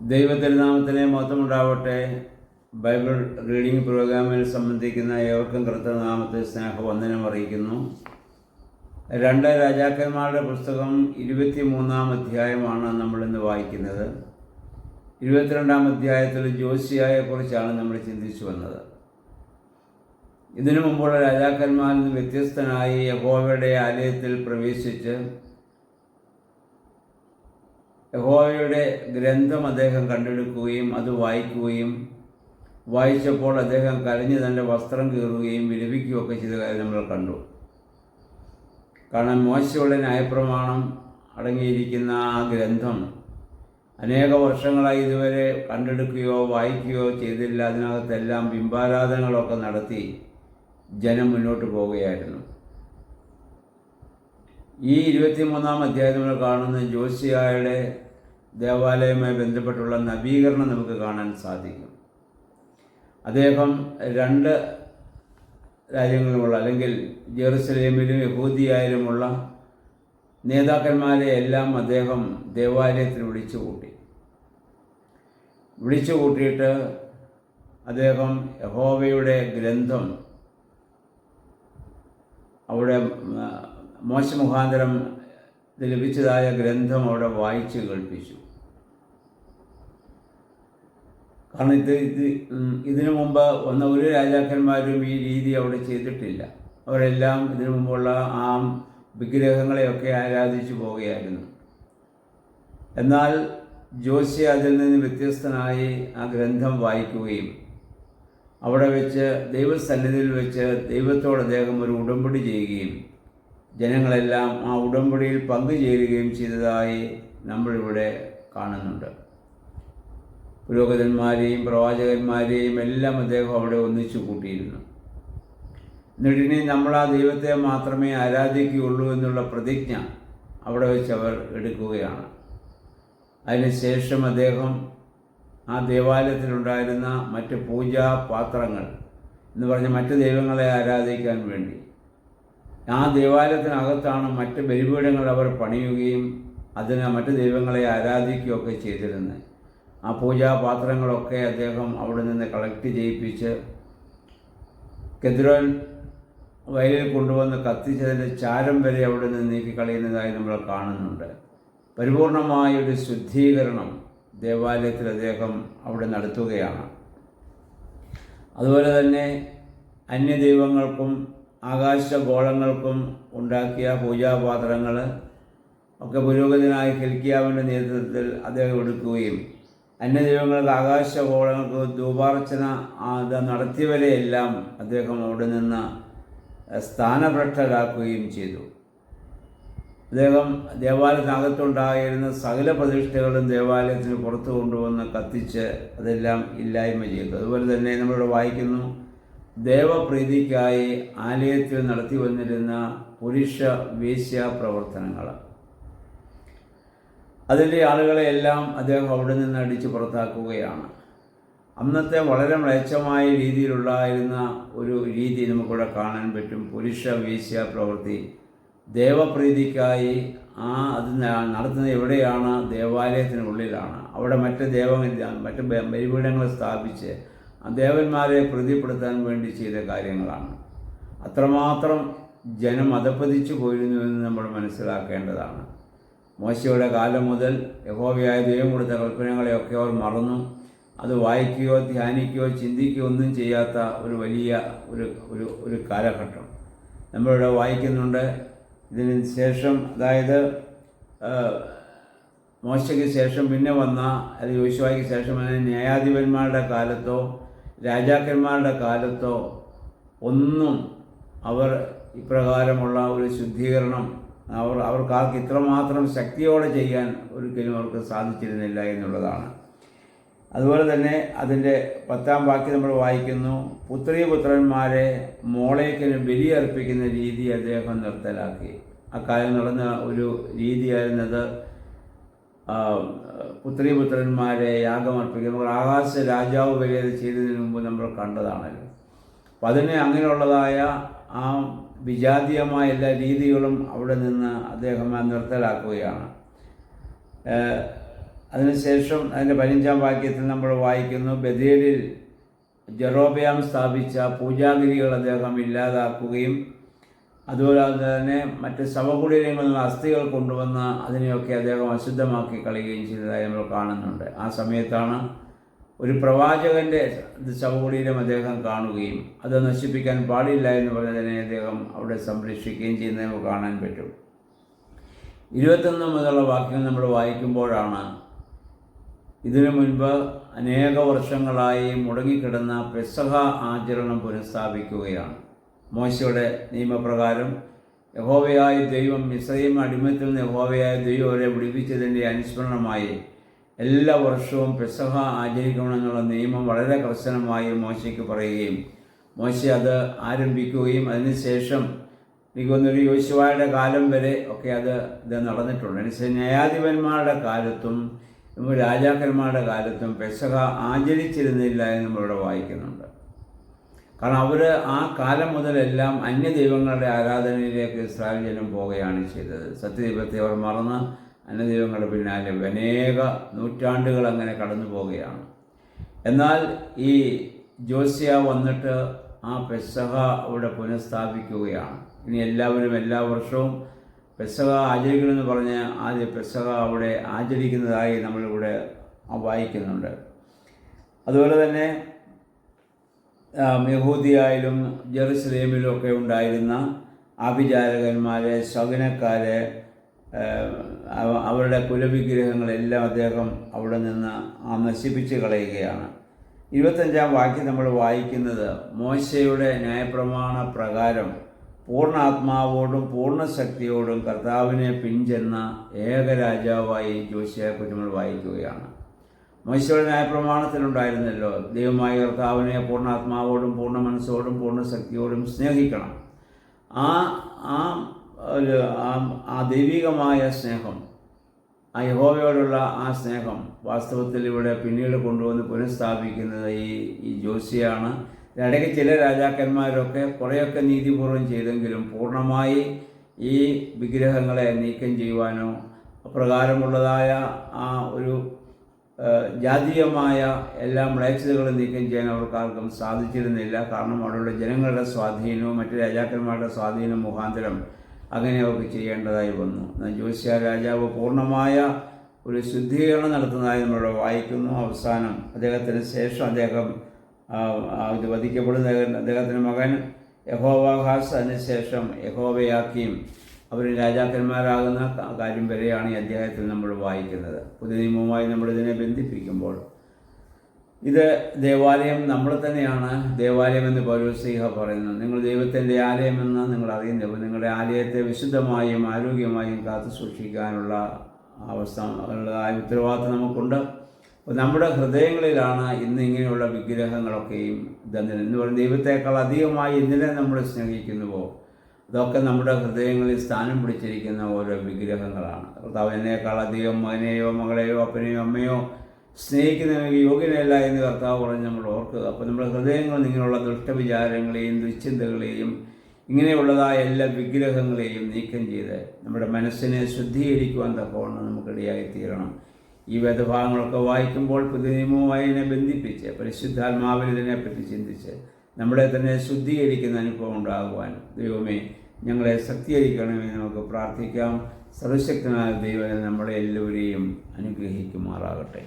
ദൈവത്തിരുനാമത്തിനെ മഹത്വമുണ്ടാവട്ടെ. Bible reading പ്രോഗ്രാമിൽ സംബന്ധിക്കുന്ന ഏവർക്കും കർത്തൃനാമത്തിൽ സ്നേഹവന്ദനം അറിയിക്കുന്നു. 2 രാജാക്കന്മാരുടെ പുസ്തകം 23-ാം അധ്യായമാണ് നമ്മളിന്ന് വായിക്കുന്നത്. 22-ാം അധ്യായത്തിൽ ജോസിയായെക്കുറിച്ചാണ് നമ്മൾ ചിന്തിച്ചു വന്നത്. ഇതിനു മുമ്പുള്ള രാജാക്കന്മാരിൽ നിന്ന് വ്യത്യസ്തനായി യഹോവയുടെ ആലയത്തിൽ പ്രവേശിച്ച് യഹോവയുടെ ഗ്രന്ഥം അദ്ദേഹം കണ്ടെടുക്കുകയും അത് വായിക്കുകയും വായിച്ചപ്പോൾ അദ്ദേഹം കരഞ്ഞ് തൻ്റെ വസ്ത്രം കീറുകയും വിലപിക്കുകയൊക്കെ ചെയ്ത കാര്യം നമ്മൾ കണ്ടു. കാരണം മോശയുടെ ന്യായപ്രമാണം അടങ്ങിയിരിക്കുന്ന ആ ഗ്രന്ഥം അനേക വർഷങ്ങളായി ഇതുവരെ കണ്ടെടുക്കുകയോ വായിക്കുകയോ ചെയ്തില്ല. അതിനകത്തെല്ലാം ബിംബാരാധനകളൊക്കെ നടത്തി ജനം മുന്നോട്ട് പോവുകയായിരുന്നു. ഈ 23-ാം അധ്യായത്തിൽ നമ്മൾ കാണുന്ന ജോസിയായുടെ ദേവാലയവുമായി ബന്ധപ്പെട്ടുള്ള നവീകരണം നമുക്ക് കാണാൻ സാധിക്കും. അദ്ദേഹം 2 രാജ്യങ്ങളിലുമുള്ള അല്ലെങ്കിൽ ജെറുസലേമിലും യഹൂദിയയിലുമുള്ള നേതാക്കന്മാരെ എല്ലാം അദ്ദേഹം ദേവാലയത്തിൽ വിളിച്ചു കൂട്ടിയിട്ട് അദ്ദേഹം യഹോവയുടെ ഗ്രന്ഥം അവിടെ മോശ മുഖാന്തരം ലഭിച്ചതായ ഗ്രന്ഥം അവിടെ വായിച്ച് കേൾപ്പിച്ചു. കാരണം ഇതിനു മുമ്പ് വന്ന ഒരു രാജാക്കന്മാരും ഈ രീതി അവിടെ ചെയ്തിട്ടില്ല. അവരെല്ലാം ഇതിനു മുമ്പുള്ള ആ വിഗ്രഹങ്ങളെയൊക്കെ ആരാധിച്ചു പോവുകയായിരുന്നു. എന്നാൽ ജോസിയ അതിൽ നിന്ന് വ്യത്യസ്തനായി ആ ഗ്രന്ഥം വായിക്കുകയും അവിടെ വെച്ച് ദൈവസന്നിധിയിൽ വെച്ച് ദൈവത്തോട് അദ്ദേഹം ഒരു ഉടമ്പടി ചെയ്യുകയും ജനങ്ങളെല്ലാം ആ ഉടമ്പടിയിൽ പങ്കുചേരുകയും ചെയ്തതായി നമ്മളിവിടെ കാണുന്നുണ്ട്. പുരോഹിതന്മാരെയും പ്രവാചകന്മാരെയും എല്ലാം അദ്ദേഹം അവിടെ ഒന്നിച്ചു കൂട്ടിയിരുന്നു. എന്നിട്ടിനി നമ്മൾ ആ ദൈവത്തെ മാത്രമേ ആരാധിക്കുകയുള്ളൂ എന്നുള്ള പ്രതിജ്ഞ അവിടെ വെച്ച് അവർ എടുക്കുകയാണ്. അതിനുശേഷം അദ്ദേഹം ആ ദേവാലയത്തിലുണ്ടായിരുന്ന മറ്റ് പൂജാപാത്രങ്ങൾ എന്ന് പറഞ്ഞ മറ്റ് ദൈവങ്ങളെ ആരാധിക്കാൻ വേണ്ടി ആ ദേവാലയത്തിനകത്താണ് മറ്റ് ബലിപീഠങ്ങൾ അവർ പണിയുകയും അതിന് മറ്റ് ദൈവങ്ങളെ ആരാധിക്കുകയൊക്കെ ചെയ്തിരുന്നത്. ആ പൂജാപാത്രങ്ങളൊക്കെ അദ്ദേഹം അവിടെ നിന്ന് കളക്ട് ചെയ്യിപ്പിച്ച് കെദ്രോൻ വയലിൽ കൊണ്ടുവന്ന് കത്തിച്ചതിൻ്റെ ചാരം വരെ അവിടെ നിന്ന് നീക്കിക്കളയുന്നതായി നമ്മൾ കാണുന്നുണ്ട്. പരിപൂർണമായൊരു ശുദ്ധീകരണം ദേവാലയത്തിൽ അദ്ദേഹം അവിടെ നടത്തുകയാണ്. അതുപോലെ തന്നെ അന്യദൈവങ്ങൾക്കും ആകാശഗോളങ്ങൾക്കും ഉണ്ടാക്കിയ പൂജാപാത്രങ്ങൾ ഒക്കെ പുരോഹിതനായ ഹില്ക്കിയാവിൻ്റെ നേതൃത്വത്തിൽ അദ്ദേഹം എടുക്കുകയും അന്യദൈവങ്ങൾക്ക് ആകാശഗോളങ്ങൾക്ക് ധൂപാർച്ചന നടത്തിയവരെയെല്ലാം അദ്ദേഹം അവിടെ നിന്ന് സ്ഥാനഭ്രഷ്ടരാക്കുകയും ചെയ്തു. അദ്ദേഹം ദേവാലയത്തിനകത്തുണ്ടായിരുന്ന സകല പ്രതിഷ്ഠകളും ദേവാലയത്തിന് പുറത്തു കൊണ്ടുവന്ന് കത്തിച്ച് അതെല്ലാം ഇല്ലായ്മ ചെയ്തു. അതുപോലെ തന്നെ നമ്മളിവിടെ വായിക്കുന്നു, ദേവപ്രീതിക്കായി ആലയത്തിൽ നടത്തി വന്നിരുന്ന പുരുഷ വേശ്യ പ്രവർത്തനങ്ങൾ, അതിൻ്റെ ആളുകളെയെല്ലാം അദ്ദേഹം അവിടെ നിന്ന് അടിച്ച് പുറത്താക്കുകയാണ്. അന്നത്തെ വളരെ മ്ലേച്ഛമായ രീതിയിലുണ്ടായിരുന്ന ഒരു രീതി നമുക്കിവിടെ കാണാൻ പറ്റും. പുരുഷ വേശ്യ പ്രവൃത്തി ദേവപ്രീതിക്കായി അത് നടത്തുന്നത് എവിടെയാണ്? ദേവാലയത്തിനുള്ളിലാണ്. അവിടെ മറ്റ് ബലിപീഠങ്ങൾ സ്ഥാപിച്ച് ദേവന്മാരെ പ്രീതിപ്പെടുത്താൻ വേണ്ടി ചെയ്ത കാര്യങ്ങളാണ്. അത്രമാത്രം ജനം അധപ്പതിച്ചു പോയിരുന്നുവെന്ന് നമ്മൾ മനസ്സിലാക്കേണ്ടതാണ്. മോശയുടെ കാലം മുതൽ യഹോവയായ ദൈവം കൊടുത്ത കൽപ്പനകളെയൊക്കെ അവർ മറന്നു. അത് വായിക്കുകയോ ധ്യാനിക്കുകയോ ചിന്തിക്കുകയോ ഒന്നും ചെയ്യാത്ത ഒരു വലിയ ഒരു കാലഘട്ടം നമ്മളിവിടെ വായിക്കുന്നുണ്ട്. ഇതിന് ശേഷം, അതായത് മോശയ്ക്ക് ശേഷം പിന്നെ വന്ന യോശുവയ്ക്ക് ശേഷം ന്യായാധിപന്മാരുടെ കാലത്തോ രാജാക്കന്മാരുടെ കാലത്തോ ഒന്നും അവർ ഇപ്രകാരമുള്ള ഒരു ശുദ്ധീകരണം അവർക്കാർക്ക് ഇത്രമാത്രം ശക്തിയോടെ ചെയ്യാൻ ഒരിക്കലും അവർക്ക് സാധിച്ചിരുന്നില്ല എന്നുള്ളതാണ്. അതുപോലെ തന്നെ അതിൻ്റെ 10-ാം വാക്യം നമ്മൾ വായിക്കുന്നു, പുത്രീപുത്രന്മാരെ മോളേക്കിന് ബലിയർപ്പിക്കുന്ന രീതി അദ്ദേഹം നിർത്തലാക്കി. അക്കാലം നടന്ന ഒരു രീതിയായിരുന്നത് പുത്രീപുത്രന്മാരെ യാഗമർപ്പിക്കുക. നമ്മൾ ആകാശ രാജാവ് വരെ അത് ചെയ്തതിന് മുമ്പ് നമ്മൾ കണ്ടതാണല്ലോ. അപ്പം അതിനെ അങ്ങനെയുള്ളതായ ആ വിജാതീയമായ എല്ലാ രീതികളും അവിടെ നിന്ന് അദ്ദേഹം നിർത്തലാക്കുകയാണ്. അതിനുശേഷം അതിൻ്റെ 15-ാം വാക്യത്തിൽ നമ്മൾ വായിക്കുന്നു, ബഥേലിൽ ജെറോബെയാം സ്ഥാപിച്ച പൂജാഗിരികൾ അദ്ദേഹം ഇല്ലാതാക്കുകയും അതുപോലെ തന്നെ മറ്റ് ശവകുടീരങ്ങളിൽ നിന്ന് അസ്ഥികൾ കൊണ്ടുവന്ന് അതിനെയൊക്കെ അദ്ദേഹം അശുദ്ധമാക്കി കളയുകയും ചെയ്തതായി നമ്മൾ കാണുന്നുണ്ട്. ആ സമയത്താണ് ഒരു പ്രവാചകൻ്റെ ശവകുടീരം അദ്ദേഹം കാണുകയും അത് നശിപ്പിക്കാൻ പാടില്ല എന്ന് പറഞ്ഞതിനെ അദ്ദേഹം അവിടെ സംരക്ഷിക്കുകയും ചെയ്യുന്നത് നമുക്ക് കാണാൻ പറ്റും. 21 മുതലുള്ള വാക്യങ്ങൾ നമ്മൾ വായിക്കുമ്പോഴാണ് ഇതിനു മുൻപ് അനേക വർഷങ്ങളായി മുടങ്ങിക്കിടന്ന പെസഹ ആചരണം പുനഃസ്ഥാപിക്കുകയാണ്. മോശയുടെ നിയമപ്രകാരം യഹോവയായ ദൈവം മിസ്രയീം അടിമത്തിൽ നിന്ന് യഹോവയായ ദൈവം അവരെ വിടുവിച്ചതിൻ്റെ അനുസ്മരണമായി എല്ലാ വർഷവും പെസഹ ആചരിക്കണമെന്നുള്ള നിയമം വളരെ കർശനമായി മോശയ്ക്ക് പറയുകയും മോശ അത് ആരംഭിക്കുകയും അതിനുശേഷം എനിക്ക് തോന്നുന്നൊരു യോശുവയുടെ കാലം വരെ ഒക്കെ ഇത് നടന്നിട്ടുണ്ട്. അനുസരിച്ച് ന്യായാധിപന്മാരുടെ കാലത്തും രാജാക്കന്മാരുടെ കാലത്തും പെസഹ ആചരിച്ചിരുന്നില്ല എന്ന് നമ്മളിവിടെ വായിക്കുന്നുണ്ട്. കാരണം അവർ ആ കാലം മുതലെല്ലാം അന്യദൈവങ്ങളുടെ ആരാധനയിലേക്ക് ഇസ്രായേൽ ജനം പോവുകയാണ് ചെയ്തത്. സത്യദൈവത്തെ അവർ മറന്ന് അന്യദൈവങ്ങളുടെ പിന്നാലെ അനേക നൂറ്റാണ്ടുകൾ അങ്ങനെ കടന്നു പോവുകയാണ്. എന്നാൽ ഈ ജോസിയ വന്നിട്ട് ആ പെസഹ അവിടെ പുനഃസ്ഥാപിക്കുകയാണ്. ഇനി എല്ലാവരും എല്ലാ വർഷവും പെസഹ ആചരിക്കണമെന്ന് പറഞ്ഞ് ആദ്യ പെസഹ അവിടെ ആചരിക്കുന്നതായി നമ്മളിവിടെ വായിക്കുന്നുണ്ട്. അതുപോലെ തന്നെ യഹൂദിയായാലും ജെറുസലേമിലും ഒക്കെ ഉണ്ടായിരുന്ന ആഭിചാരകന്മാരെ, ശകുനക്കാരെ, അവരുടെ കുലവിഗ്രഹങ്ങളെല്ലാം അദ്ദേഹം അവിടെ നിന്ന് നശിപ്പിച്ച് കളയുകയാണ്. 25-ാം വാക്യം നമ്മൾ വായിക്കുന്നത്, മോശയുടെ ന്യായപ്രമാണ പ്രകാരം പൂർണ്ണ ആത്മാവോടും പൂർണ്ണ ശക്തിയോടും കർത്താവിനെ പിൻചെന്ന ഏകരാജാവായി ജോസിയെക്കുറിച്ച് നമ്മൾ വായിക്കുകയാണ്. മോശയുടെ ന്യായപ്രമാണത്തിലുണ്ടായിരുന്നല്ലോ, ദൈവമായ കർത്താവിനെ പൂർണ്ണാത്മാവോടും പൂർണ്ണ മനസ്സോടും പൂർണ്ണ ശക്തിയോടും സ്നേഹിക്കണം. ആ ദൈവികമായ സ്നേഹം, ആ യഹോവയോടുള്ള ആ സ്നേഹം വാസ്തവത്തിൽ ഇവിടെ പിന്നീട് കൊണ്ടുവന്ന് പുനഃസ്ഥാപിക്കുന്നത് ഈ ജോസിയാണ്. ഇടയ്ക്ക് ചില രാജാക്കന്മാരൊക്കെ കുറേയൊക്കെ നീതിപൂർവ്വം ചെയ്തെങ്കിലും പൂർണ്ണമായി ഈ വിഗ്രഹങ്ങളെ നീക്കം ചെയ്യുവാനോ അപ്രകാരമുള്ളതായ ആ ഒരു ജാതീയമായ എല്ലാ മ്ലേച്ഛതകളും നീക്കം ചെയ്യാൻ അവർക്കാർക്കും സാധിച്ചിരുന്നില്ല. കാരണം അവിടെയുള്ള ജനങ്ങളുടെ സ്വാധീനവും മറ്റ് രാജാക്കന്മാരുടെ സ്വാധീനം മുഖാന്തരം അങ്ങനെ അവർക്ക് ചെയ്യേണ്ടതായി വന്നു. എന്നാൽ ജോസിയ രാജാവ് പൂർണ്ണമായ ഒരു ശുദ്ധീകരണം നടത്തുന്നതായി നമ്മളിവിടെ വായിക്കുന്നു. അവസാനം അദ്ദേഹത്തിന് ശേഷം അദ്ദേഹം ഇത് വധിക്കപ്പെടുന്ന അദ്ദേഹത്തിൻ്റെ മകൻ യഹോവാഹാസ്, അതിനുശേഷം യഹോവയാക്കീം അവർ രാജാക്കന്മാരാകുന്ന കാര്യം വരെയാണ് ഈ അധ്യായത്തിൽ നമ്മൾ വായിക്കുന്നത്. പുതിയ നിയമവുമായി നമ്മളിതിനെ ബന്ധിപ്പിക്കുമ്പോൾ ഇത് ദേവാലയം നമ്മൾ തന്നെയാണ് ദേവാലയമെന്ന് പൗലോസ്ലീഹ പറയുന്നു. നിങ്ങൾ ദൈവത്തിൻ്റെ ആലയമെന്ന് നിങ്ങൾ അറിയുന്നു. നിങ്ങളുടെ ആലയത്തെ വിശുദ്ധമായും ആരോഗ്യമായും കാത്തു സൂക്ഷിക്കാനുള്ള ഉള്ളതായ ഉത്തരവാദിത്വം നമുക്കുണ്ട്. അപ്പോൾ നമ്മുടെ ഹൃദയങ്ങളിലാണ് ഇന്ന് ഇങ്ങനെയുള്ള വിഗ്രഹങ്ങളൊക്കെയും എന്ന് പറയുന്നത്. ദൈവത്തെക്കാൾ അധികമായി എന്തിനെ നമ്മൾ സ്നേഹിക്കുന്നുവോ ഇതൊക്കെ നമ്മുടെ ഹൃദയങ്ങളിൽ സ്ഥാനം പിടിച്ചിരിക്കുന്ന ഓരോ വിഗ്രഹങ്ങളാണ്. കർത്താവ് എന്നേക്കാൾ അധികം മകനെയോ മകളെയോ അപ്പനെയോ അമ്മയോ സ്നേഹിക്കുന്നതിന് യോഗ്യനല്ല എന്ന് കർത്താവ് പറഞ്ഞ് നമ്മൾ ഓർക്കുക. അപ്പോൾ നമ്മുടെ ഹൃദയങ്ങളിൽ ഇങ്ങനെയുള്ള ദുഷ്ടവിചാരങ്ങളെയും ദുശ്ചിന്തകളെയും ഇങ്ങനെയുള്ളതായ എല്ലാ വിഗ്രഹങ്ങളെയും നീക്കം ചെയ്ത് നമ്മുടെ മനസ്സിനെ ശുദ്ധീകരിക്കുവാൻ തക്കവണ്ണം നമുക്കിടയായി തീരണം. ഈ വേദഭാഗങ്ങളൊക്കെ വായിക്കുമ്പോൾ പുതിയ നിയമവുമായി ഇതിനെ ബന്ധിപ്പിച്ച് പരിശുദ്ധാത്മാവിൽ ഇതിനെപ്പറ്റി ചിന്തിച്ച് നമ്മളെ തന്നെ ശുദ്ധീകരിക്കുന്ന അനുഭവം ഉണ്ടാകുവാൻ ദൈവമേ ഞങ്ങളെ ശക്തീകരിക്കണമെന്ന് നമുക്ക് പ്രാർത്ഥിക്കാം. സർവശക്തനായ ദൈവം നമ്മളെ എല്ലാവരെയും അനുഗ്രഹിക്കുമാറാകട്ടെ.